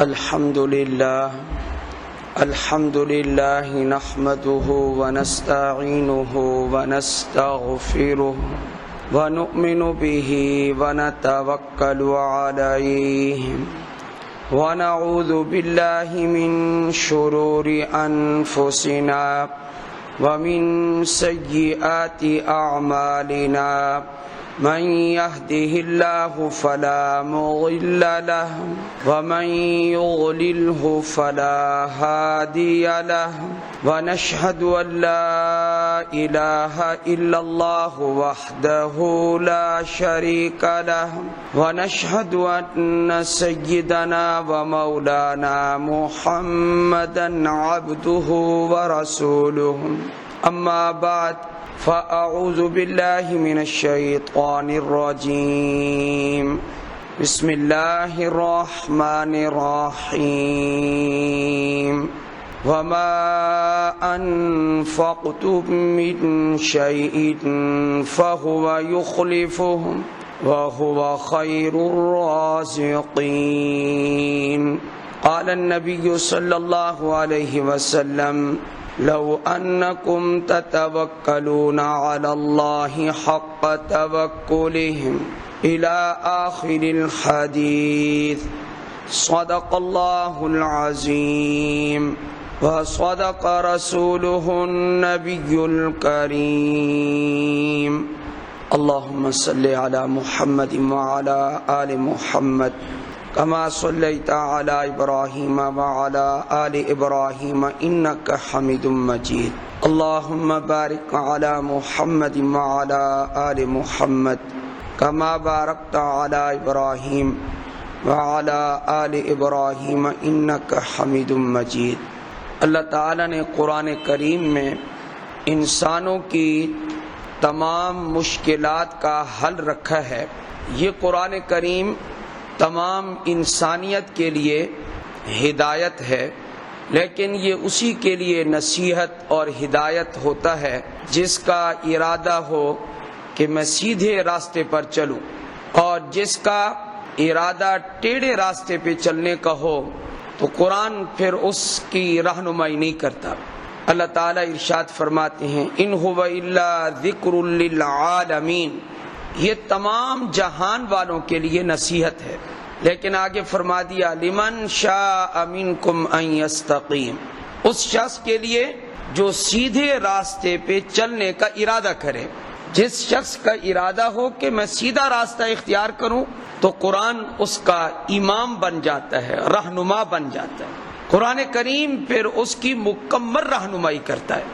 الحمد لله نحمده ونستعينه ونستغفره ونؤمن به ونتوكل عليه ونعوذ بالله من شرور أنفسنا ومن سيئات أعمالنا من يهده الله فلا مضل له ومن يضلله فلا هادي له ونشهد أن لا إله إلا الله وحده لا شريك له ونشهد أن سيدنا ومولانا محمدا عبده ورسوله أما بعد فأعوذ بالله من الشيطان الرجيم بسم الله الرحمن الرحيم وما أنفقتم من شيء فهو يخلفه وهو خير الرازقين قال النبي صلى الله عليه وسلم لو أنكم تتوكلون على الله حق توكله إلى آخر الحديث صدق الله العظيم وصدق رسوله النبي الكريم اللهم صل على محمد وعلى آل محمد كما صليت على إبراهيم وعلى آل إبراهيم إنك حميد مجيد اللهم بارك على محمد وعلى آل محمد كما باركت على إبراهيم وعلى آل إبراهيم إنك حميد مجيد اللہ تعالیٰ نے قرآن کریم میں انسانوں کی تمام مشکلات کا حل رکھا ہے۔ یہ قرآن کریم تمام انسانیت کے لیے ہدایت ہے، لیکن یہ اسی کے لیے نصیحت اور ہدایت ہوتا ہے جس کا ارادہ ہو کہ میں سیدھے راستے پر چلوں، اور جس کا ارادہ ٹیڑھے راستے پہ چلنے کا ہو تو قرآن پھر اس کی رہنمائی نہیں کرتا۔ اللہ تعالیٰ ارشاد فرماتے ہیں ان هو الا ذکر للعالمین، یہ تمام جہان والوں کے لیے نصیحت ہے، لیکن آگے فرما دیا لمن شاء منکم ان یستقیم، اس شخص کے لیے جو سیدھے راستے پہ چلنے کا ارادہ کرے۔ جس شخص کا ارادہ ہو کہ میں سیدھا راستہ اختیار کروں تو قرآن اس کا امام بن جاتا ہے، رہنما بن جاتا ہے۔ قرآن کریم پھر اس کی مکمل رہنمائی کرتا ہے۔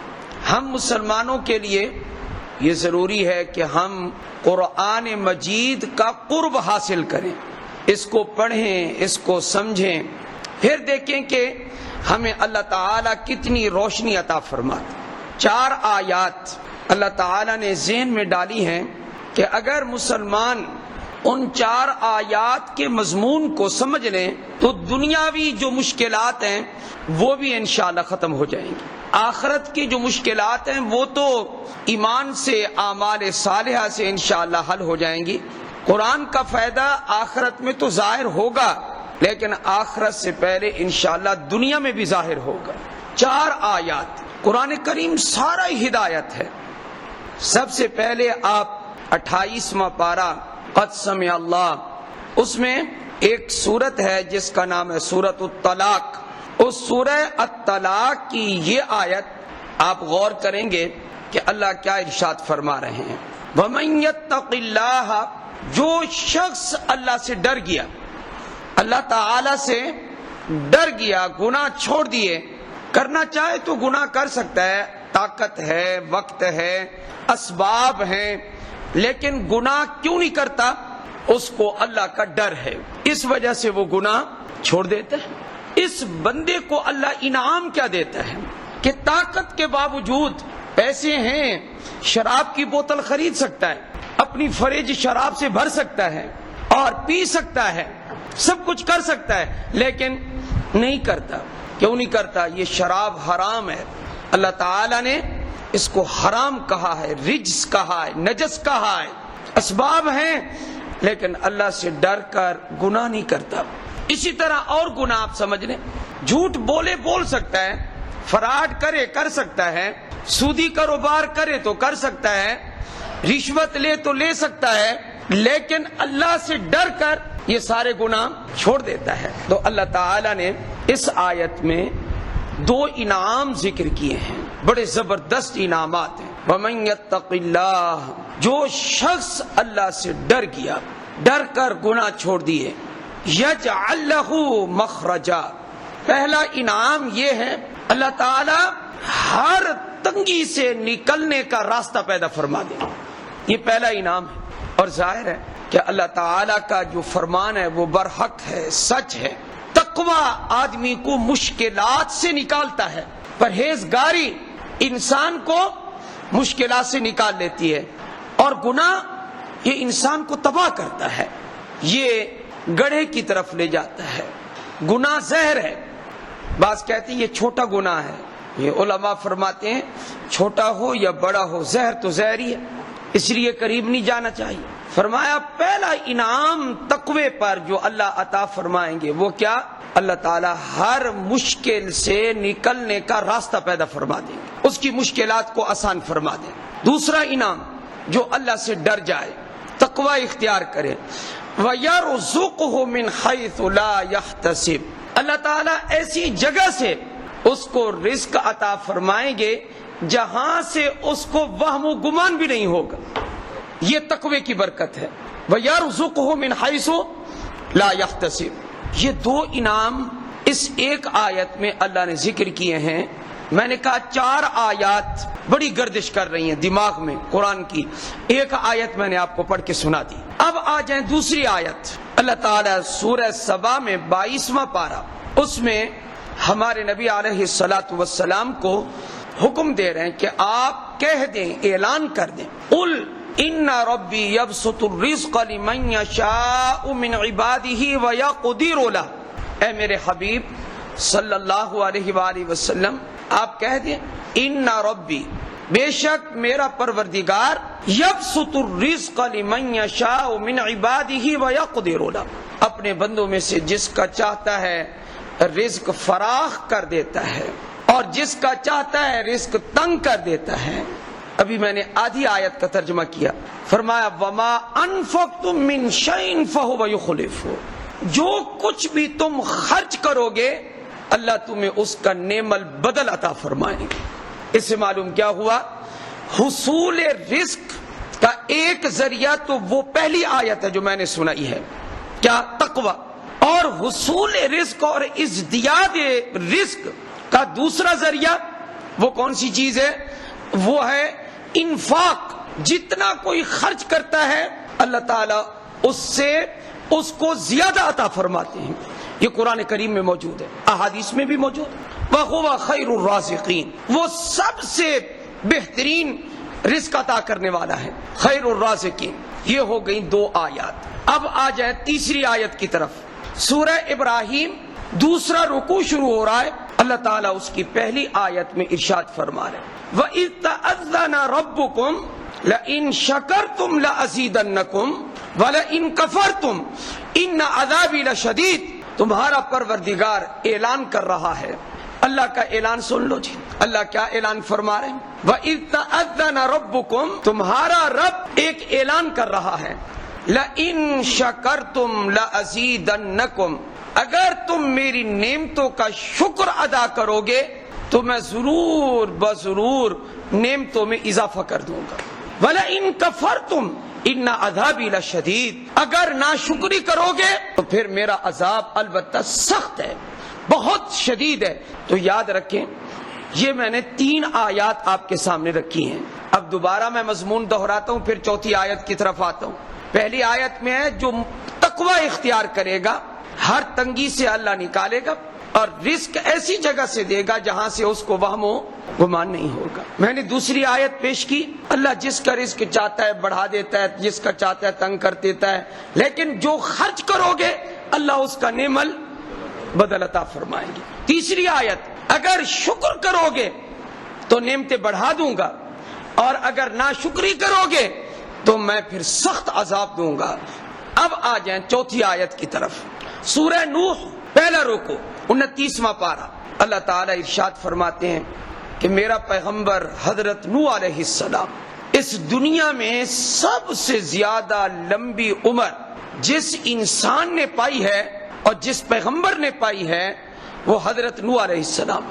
ہم مسلمانوں کے لیے یہ ضروری ہے کہ ہم قرآن مجید کا قرب حاصل کریں، اس کو پڑھیں، اس کو سمجھیں، پھر دیکھیں کہ ہمیں اللہ تعالیٰ کتنی روشنی عطا فرماتا۔ 4 آیات اللہ تعالیٰ نے ذہن میں ڈالی ہیں کہ اگر مسلمان ان 4 آیات کے مضمون کو سمجھ لیں تو دنیاوی جو مشکلات ہیں وہ بھی انشاءاللہ ختم ہو جائیں گی۔ آخرت کی جو مشکلات ہیں وہ تو ایمان سے، اعمال صالحہ سے انشاءاللہ حل ہو جائیں گی۔ قرآن کا فائدہ آخرت میں تو ظاہر ہوگا، لیکن آخرت سے پہلے انشاءاللہ دنیا میں بھی ظاہر ہوگا۔ 4 آیات قرآن کریم سارا ہدایت ہے۔ سب سے پہلے آپ 28واں پارہ قد سمع اللہ، اس میں ایک سورت ہے جس کا نام ہے سورۃ الطلاق۔ اس سورہ الطلاق کی یہ آیت آپ غور کریں گے کہ اللہ کیا ارشاد فرما رہے ہیں۔ وَمَن يَتَّقِ اللَّهَ، جو شخص اللہ سے ڈر گیا، اللہ تعالی سے ڈر گیا، گناہ چھوڑ دیے، کرنا چاہے تو گناہ کر سکتا ہے، طاقت ہے، وقت ہے، اسباب ہیں، لیکن گناہ کیوں نہیں کرتا؟ اس کو اللہ کا ڈر ہے، اس وجہ سے وہ گناہ چھوڑ دیتا ہے۔ اس بندے کو اللہ انعام کیا دیتا ہے کہ طاقت کے باوجود پیسے ہیں، شراب کی بوتل خرید سکتا ہے، اپنی فریج شراب سے بھر سکتا ہے اور پی سکتا ہے، سب کچھ کر سکتا ہے، لیکن نہیں کرتا۔ کیوں نہیں کرتا؟ یہ شراب حرام ہے، اللہ تعالی نے اس کو حرام کہا ہے، رجس کہا ہے، نجس کہا ہے، اسباب ہیں، لیکن اللہ سے ڈر کر گناہ نہیں کرتا۔ اسی طرح اور گناہ آپ سمجھ لیں، جھوٹ بولے بول سکتا ہے، فراڈ کرے کر سکتا ہے، سودی کاروبار کرے تو کر سکتا ہے، رشوت لے تو لے سکتا ہے، لیکن اللہ سے ڈر کر یہ سارے گناہ چھوڑ دیتا ہے۔ تو اللہ تعالی نے اس آیت میں 2 انعام ذکر کیے ہیں، بڑے زبردست انعامات ہیں۔ وَمَن يَتَّقِ اللَّهَ، جو شخص اللہ سے ڈر گیا، ڈر کر گناہ چھوڑ دیے، يَجْعَلْ لَهُ مَخْرَجًا، پہلا انعام یہ ہے اللہ تعالی ہر تنگی سے نکلنے کا راستہ پیدا فرما دے، یہ پہلا انعام ہے۔ اور ظاہر ہے کہ اللہ تعالی کا جو فرمان ہے وہ برحق ہے، سچ ہے۔ تقوی آدمی کو مشکلات سے نکالتا ہے، پرہیزگاری انسان کو مشکلات سے نکال لیتی ہے، اور گناہ یہ انسان کو تباہ کرتا ہے، یہ گڑھے کی طرف لے جاتا ہے۔ گناہ زہر ہے، بعض کہتے ہیں یہ چھوٹا گناہ ہے، یہ علماء فرماتے ہیں چھوٹا ہو یا بڑا ہو زہر تو زہر ہی ہے، اس لیے قریب نہیں جانا چاہیے۔ فرمایا پہلا انعام تقوی پر جو اللہ عطا فرمائیں گے وہ کیا؟ اللہ تعالی ہر مشکل سے نکلنے کا راستہ پیدا فرما دیں گے، اس کی مشکلات کو آسان فرما دیں۔ دوسرا انعام، جو اللہ سے ڈر جائے، تقوی اختیار کرے، وَيَرْزُقْهُ مِنْ حَيْثُ لَا يَحْتَسِبُ، اللہ تعالیٰ ایسی جگہ سے اس کو رزق عطا فرمائیں گے جہاں سے اس کو وہم و گمان بھی نہیں ہوگا، یہ تقوی کی برکت ہے۔ وَيَرْزُقْهُ مِنْ حَيْثُ لَا يَحْتَسِبُ، یہ 2 انعام اس ایک آیت میں اللہ نے ذکر کیے ہیں۔ میں نے کہا 4 آیات بڑی گردش کر رہی ہیں دماغ میں قرآن کی، ایک آیت میں نے آپ کو پڑھ کے سنا دی۔ اب آ جائیں دوسری آیت، اللہ تعالیٰ سورہ سبا میں 22واں پارہ، اس میں ہمارے نبی علیہ الصلاۃ والسلام کو حکم دے رہے ہیں کہ آپ کہہ دیں، اعلان کر دیں، قل ان ربی یبسط الرزق لمن یشاء من عبادہ ویقدر لہ، اے میرے حبیب صلی اللہ علیہ وآلہ وسلم آپ کہہ دیں ان ربی، بے شک میرا پروردگار، یبسط الرزق لمن یشاء من عبادہ ویقدر لہ، اپنے بندوں میں سے جس کا چاہتا ہے رزق فراخ کر دیتا ہے اور جس کا چاہتا ہے رزق تنگ کر دیتا ہے۔ ابھی میں نے آدھی آیت کا ترجمہ کیا، فرمایا وما انفقتم من شیء فہو یخلفہ، جو کچھ بھی تم خرچ کرو گے اللہ تمہیں اس کا نعم البدل عطا فرمائے گا۔ اس سے معلوم کیا ہوا؟ حصول رزق کا ایک ذریعہ تو وہ پہلی آیت ہے جو میں نے سنائی ہے، کیا؟ تقوی، اور حصول رزق اور ازدیاد رزق کا دوسرا ذریعہ وہ کون سی چیز ہے؟ وہ ہے انفاق۔ جتنا کوئی خرچ کرتا ہے اللہ تعالیٰ اس سے اس کو زیادہ عطا فرماتے ہیں، یہ قرآن کریم میں موجود ہے، احادیث میں بھی موجود ہے۔ وَهُوَ خَيْرُ الرَّازِقِينَ، وہ سب سے بہترین رزق عطا کرنے والا ہے، خیر الرازقین۔ یہ ہو گئی 2 آیات۔ اب آ جائیں تیسری آیت کی طرف، سورہ ابراہیم دوسرا رکوع شروع ہو رہا ہے، اللہ تعالیٰ اس کی پہلی آیت میں ارشاد فرما رہے ہیں وَإِذْ تَأَذَّنَ رَبُّكُمْ لَإِن شَكَرْتُمْ لَأَزِيدَنَّكُمْ وَلَإِن كَفَرْتُمْ إِنَّ عَذَابِي لَشَدِيدٌ، تمہارا پروردگار اعلان کر رہا ہے، اللہ کا اعلان سن لو جی، اللہ کیا اعلان فرما رہے ہیں؟ وَإِذْ تَأَذَّنَ رَبُّكُمْ، تمہارا رب ایک اعلان کر رہا ہے، لَإِن شَكَرْتُمْ لَأَزِيدَنَّكُمْ، اگر تم میری نعمتوں کا شکر ادا کرو گے تو میں ضرور بضرور نعمتوں میں اضافہ کر دوں گا۔ وَلَئِن كَفَرْتُمْ إِنَّ عَذَابِي لَشَدِيدٌ، اگر ناشکری کرو گے تو پھر میرا عذاب البتہ سخت ہے، بہت شدید ہے۔ تو یاد رکھیں یہ میں نے 3 آیات آپ کے سامنے رکھی ہیں۔ اب دوبارہ میں مضمون دہراتا ہوں، پھر چوتھی آیت کی طرف آتا ہوں۔ پہلی آیت میں ہے جو تقوی اختیار کرے گا ہر تنگی سے اللہ نکالے گا اور رزق ایسی جگہ سے دے گا جہاں سے اس کو وہم و گمان نہیں ہوگا۔ میں نے دوسری آیت پیش کی، اللہ جس کا رزق چاہتا ہے بڑھا دیتا ہے، جس کا چاہتا ہے تنگ کر دیتا ہے، لیکن جو خرچ کرو گے اللہ اس کا نعم بدل عطا فرمائیں گے۔ تیسری آیت، اگر شکر کرو گے تو نعمتیں بڑھا دوں گا اور اگر ناشکری کرو گے تو میں پھر سخت عذاب دوں گا۔ اب آ جائیں چوتھی آیت کی طرف، سورہ نوح پہلا رکوع 29واں پارہ، اللہ تعالیٰ ارشاد فرماتے ہیں کہ میرا پیغمبر حضرت نوح علیہ السلام اس دنیا میں سب سے زیادہ لمبی عمر جس انسان نے پائی ہے اور جس پیغمبر نے پائی ہے وہ حضرت نوح علیہ السلام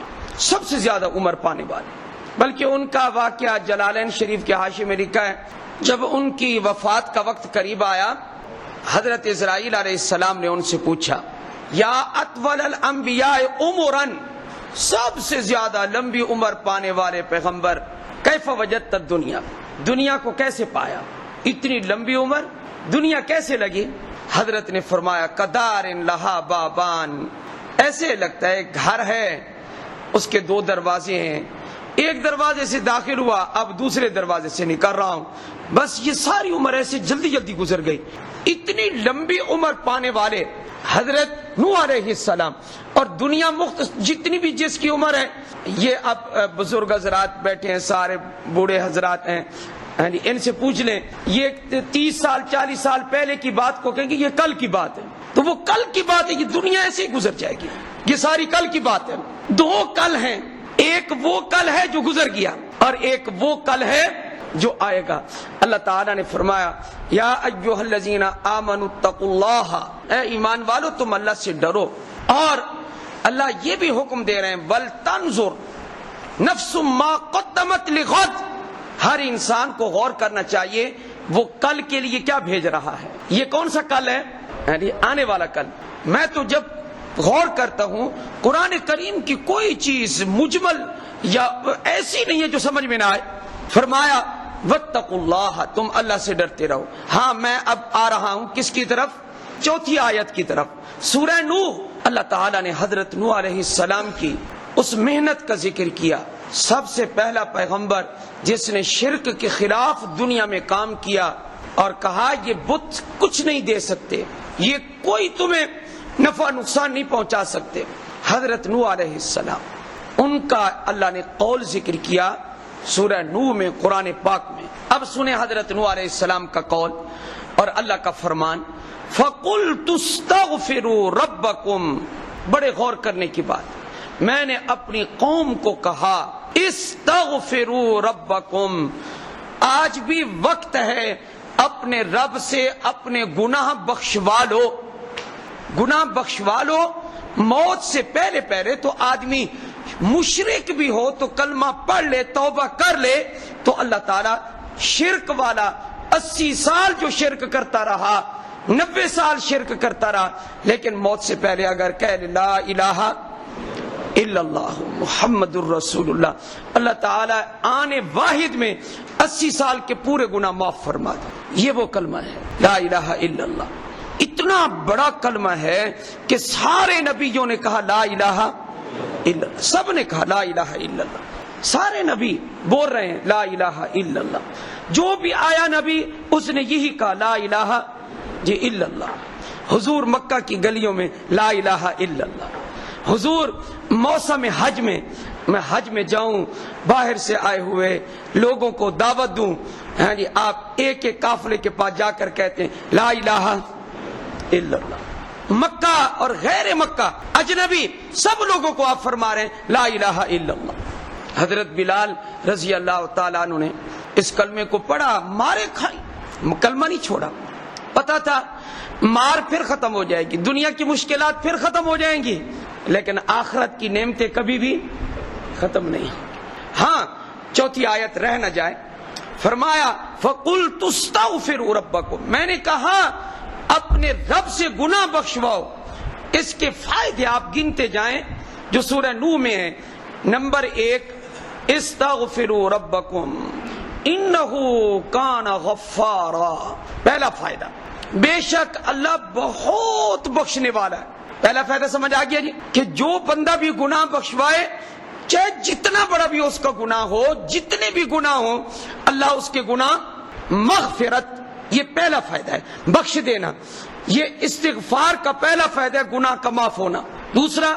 سب سے زیادہ عمر پانے والے۔ بلکہ ان کا واقعہ جلالین شریف کے حاشیے میں لکھا ہے، جب ان کی وفات کا وقت قریب آیا، حضرت اسرائیل علیہ السلام نے ان سے پوچھا، یا اطول الانبیاء عمرا، سب سے زیادہ لمبی عمر پانے والے پیغمبر، کیف وجدت الدنیا، دنیا کو کیسے پایا؟ اتنی لمبی عمر دنیا کیسے لگی؟ حضرت نے فرمایا، قدار لہا بابان، ایسے لگتا ہے گھر ہے، اس کے 2 دروازے ہیں، ایک دروازے سے داخل ہوا، اب دوسرے دروازے سے نکل رہا ہوں، بس یہ ساری عمر ایسے جلدی جلدی گزر گئی۔ اتنی لمبی عمر پانے والے حضرت نوح علیہ السلام، اور دنیا جتنی بھی جس کی عمر ہے، یہ اب بزرگ حضرات بیٹھے ہیں، سارے بوڑھے حضرات ہیں، ان سے پوچھ لیں، یہ 30 سال 40 سال پہلے کی بات کو کہیں گے یہ کل کی بات ہے، تو وہ کل کی بات ہے، یہ دنیا ایسے ہی گزر جائے گی، یہ ساری کل کی بات ہے۔ 2 کل ہیں، ایک وہ کل ہے جو گزر گیا اور ایک وہ کل ہے جو آئے گا۔ اللہ تعالیٰ نے فرمایا، یا ایھا الذین آمنوا اتقوا اللہ، اے ایمان والو تم اللہ سے ڈرو، اور اللہ یہ بھی حکم دے رہے ہیں، ولتنظر نفس ما قدمت لغد، ہر انسان کو غور کرنا چاہیے وہ کل کے لیے کیا بھیج رہا ہے۔ یہ کون سا کل ہے؟ یعنی آنے والا کل۔ میں تو جب غور کرتا ہوں قرآن کریم کی کوئی چیز مجمل یا ایسی نہیں ہے جو سمجھ میں نہ آئے۔ فرمایا واتقوا اللہ، تم اللہ سے ڈرتے رہو۔ ہاں میں اب آ رہا ہوں کس کی طرف؟ 4 آیت کی طرف، سورہ نوح۔ اللہ تعالیٰ نے حضرت نوح علیہ السلام کی اس محنت کا ذکر کیا، سب سے پہلا پیغمبر جس نے شرک کے خلاف دنیا میں کام کیا اور کہا یہ بت کچھ نہیں دے سکتے، یہ کوئی تمہیں نفع نقصان نہیں پہنچا سکتے، حضرت نوح علیہ السلام۔ ان کا اللہ نے قول ذکر کیا سورہ نوح میں، قرآن پاک میں۔ اب سنیں حضرت نوح علیہ السلام کا قول اور اللہ کا فرمان، فَقُلْتُ اسْتَغْفِرُوا رَبَّكُمْ، بڑے غور کرنے کی بات، میں نے اپنی قوم کو کہا استغفروا ربکم، آج بھی وقت ہے اپنے رب سے اپنے گناہ بخشوا لو، گناہ بخشوا لو۔ موت سے پہلے پہلے تو آدمی مشرک بھی ہو تو کلمہ پڑھ لے، توبہ کر لے، تو اللہ تعالیٰ شرک والا 80 سال جو شرک کرتا رہا، 90 سال شرک کرتا رہا، لیکن موت سے پہلے اگر کہہ لا الہ الا اللہ محمد الرسول اللہ، اللہ تعالیٰ آنے واحد میں 80 سال کے پورے گناہ معاف فرما دے۔ یہ وہ کلمہ ہے لا الہ الا اللہ، اتنا بڑا کلمہ ہے کہ سارے نبیوں نے کہا لا الہ الا اللہ، سب نے کہا لا الہ الا اللہ، سارے نبی بول رہے ہیں لا الہ الا اللہ، جو بھی آیا نبی اس نے یہی کہا لا الہ الا اللہ۔ حضور مکہ کی گلیوں میں لا الہ الا اللہ، حضور موسم حج میں حج میں جاؤں، باہر سے آئے ہوئے لوگوں کو دعوت دوں، ہاں جی، آپ ایک ایک قافلے کے پاس جا کر کہتے ہیں لا الہ الا اللہ۔ مکہ اور غیر مکہ اجنبی سب لوگوں کو آپ فرما رہے ہیں لا الہ الا اللہ۔ حضرت بلال رضی اللہ تعالیٰ عنہ نے اس کلمے کو پڑھا، مارے کھائی، کلمہ نہیں چھوڑا، پتا تھا مار پھر ختم ہو جائے گی، دنیا کی مشکلات پھر ختم ہو جائیں گی، لیکن آخرت کی نعمتیں کبھی بھی ختم نہیں ہوں۔ ہاں 4 آیت رہ نہ جائے، فرمایا فَقُلْتُ اسْتَغْفِرُوا رَبَّكُمْ، میں نے کہا اپنے رب سے گناہ بخشواؤ۔ اس کے فائدے آپ گنتے جائیں جو سورہ نوح میں ہے۔ نمبر 1 استغفروا ربکم انہ کان غفارا، پہلا فائدہ، بے شک اللہ بہت بخشنے والا ہے۔ پہلا فائدہ سمجھ آ گیا جی، کہ جو بندہ بھی گناہ بخشوائے، چاہے جتنا بڑا بھی اس کا گناہ ہو، جتنے بھی گناہ ہو، اللہ اس کے گناہ مغفرت، یہ پہلا فائدہ ہے، بخش دینا۔ یہ استغفار کا پہلا فائدہ ہے، گناہ کا معاف ہونا۔ دوسرا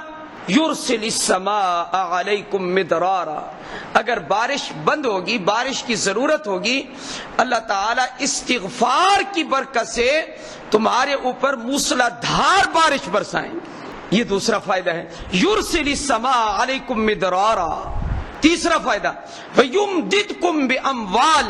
یرسل السماء علیکم مدرارا، اگر بارش بند ہوگی، بارش کی ضرورت ہوگی، اللہ تعالیٰ استغفار کی برکت سے تمہارے اوپر موسلا دھار بارش برسائیں گے۔ یہ دوسرا فائدہ ہے، یرسل السماء علیکم مدرارا۔ تیسرا فائدہ وَيُمْدِدْكُمْ بِأَمْوَالٍ،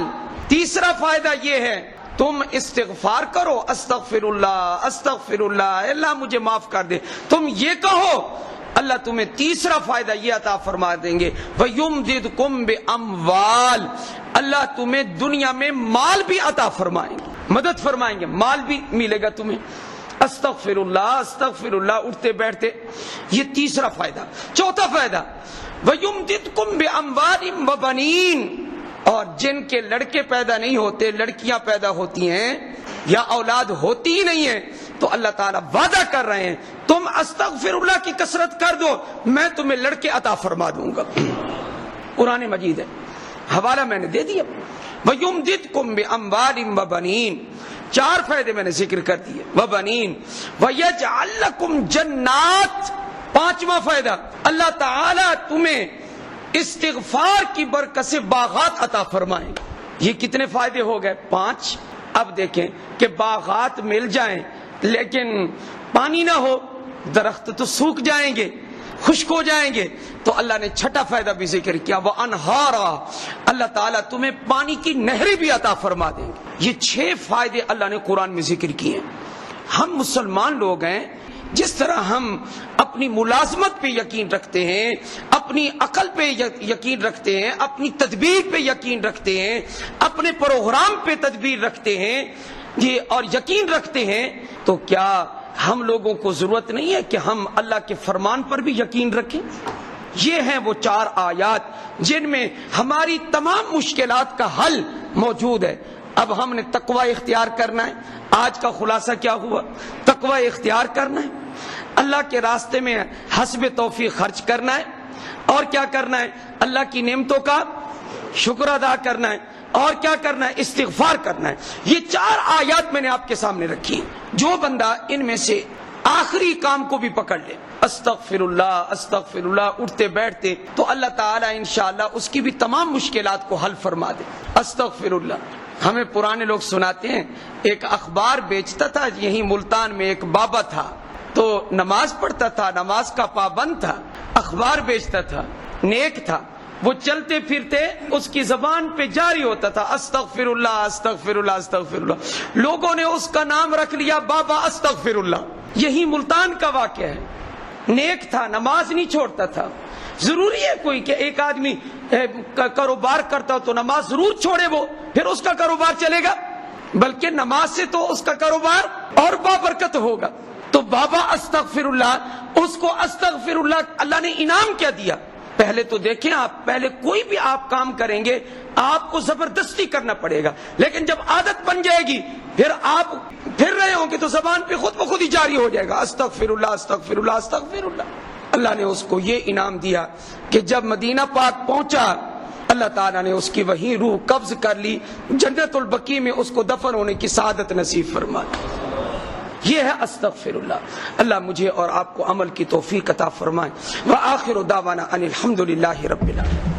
تیسرا فائدہ یہ ہے تم استغفار کرو، استغفر اللہ استغفر اللہ، اللہ مجھے معاف کر دے، تم یہ کہو، اللہ تمہیں تیسرا فائدہ یہ عطا فرما دیں گے، وَيُمْدِدْكُمْ بِأَمْوَالٍ، اللہ تمہیں دنیا میں مال بھی عطا فرمائیں گے، مدد فرمائیں گے، مال بھی ملے گا تمہیں۔ استغفر اللہ اٹھتے بیٹھتے، یہ تیسرا فائدہ۔ چوتھا فائدہ وَيُمْدِدْكُمْ بِأَمْوَالٍ وَبَنِينَ، اور جن کے لڑکے پیدا نہیں ہوتے، لڑکیاں پیدا ہوتی ہیں یا اولاد ہوتی ہی نہیں ہے، تو اللہ تعالیٰ وعدہ کر رہے ہیں تم استغفر اللہ کی کثرت کر دو، میں تمہیں لڑکے عطا فرما دوں گا۔ قرآن مجید ہے، حوالہ میں نے دے دیا۔ وَيُمْدِدْكُمْ بِأَمْوَالٍ وَبَنِينَ، چار فائدے میں نے ذکر کر دیے، وَبَنِينَ وَيَجْعَلْ لَكُمْ جَنَّاتٍ، پانچواں فائدہ اللہ تعالیٰ تمہیں استغفار کی برکت سے باغات عطا فرمائیں۔ یہ کتنے فائدے ہو گئے؟ 5۔ اب دیکھیں کہ باغات مل جائیں لیکن پانی نہ ہو، درخت تو سوکھ جائیں گے، خشک ہو جائیں گے، تو اللہ نے چھٹا فائدہ بھی ذکر کیا، وہ انہارا، اللہ تعالیٰ تمہیں پانی کی نہریں بھی عطا فرما دیں گے۔ یہ 6 فائدے اللہ نے قرآن میں ذکر کیے ہیں۔ ہم مسلمان لوگ ہیں، جس طرح ہم اپنی ملازمت پہ یقین رکھتے ہیں، اپنی عقل پہ یقین رکھتے ہیں، اپنی تدبیر پہ یقین رکھتے ہیں، اپنے پروگرام پہ تدبیر رکھتے ہیں اور یقین رکھتے ہیں، تو کیا ہم لوگوں کو ضرورت نہیں ہے کہ ہم اللہ کے فرمان پر بھی یقین رکھیں؟ یہ ہیں وہ 4 آیات جن میں ہماری تمام مشکلات کا حل موجود ہے۔ اب ہم نے تقوی اختیار کرنا ہے۔ آج کا خلاصہ کیا ہوا؟ تقوی اختیار کرنا ہے، اللہ کے راستے میں حسب توفیق خرچ کرنا ہے، اور کیا کرنا ہے؟ اللہ کی نعمتوں کا شکر ادا کرنا ہے، اور کیا کرنا ہے؟ استغفار کرنا ہے۔ یہ 4 آیات میں نے آپ کے سامنے رکھی ہیں۔ جو بندہ ان میں سے آخری کام کو بھی پکڑ لے، استغفر اللہ اٹھتے بیٹھتے، تو اللہ تعالیٰ انشاءاللہ اس کی بھی تمام مشکلات کو حل فرما دے۔ استغفر اللہ۔ ہمیں پرانے لوگ سناتے ہیں، ایک اخبار بیچتا تھا یہیں ملتان میں، ایک بابا تھا، تو نماز پڑھتا تھا، نماز کا پابند تھا، اخبار بیچتا تھا، نیک تھا، وہ چلتے پھرتے اس کی زبان پہ جاری ہوتا تھا استغفر اللہ استغفر اللہ استغفر اللہ، لوگوں نے اس کا نام رکھ لیا بابا استغفر اللہ۔ یہی ملتان کا واقعہ ہے۔ نیک تھا، نماز نہیں چھوڑتا تھا۔ ضروری ہے کوئی کہ ایک آدمی کاروبار کرتا ہو تو نماز ضرور چھوڑے، وہ پھر اس کا کاروبار چلے گا؟ بلکہ نماز سے تو اس کا کاروبار اور بابرکت ہوگا۔ تو بابا استغفر اللہ، اس کو استغفر اللہ نے انعام کیا دیا؟ پہلے تو دیکھیں آپ، پہلے کوئی بھی آپ کام کریں گے آپ کو زبردستی کرنا پڑے گا، لیکن جب عادت بن جائے گی پھر آپ پھر رہے ہوں گے تو زبان پہ خود بخود ہی جاری ہو جائے گا استغفر اللہ استغفر اللہ استغفر اللہ۔ اللہ نے اس کو یہ انعام دیا کہ جب مدینہ پاک پہنچا، اللہ تعالیٰ نے اس کی وہیں روح قبض کر لی، جنت البقیع میں اس کو دفن ہونے کی سعادت نصیب فرمائی۔ یہ ہے استغفر اللہ۔ اللہ مجھے اور آپ کو عمل کی توفیق عطا فرمائے۔ وآخر دعوانا ان الحمد للہ رب العالمین۔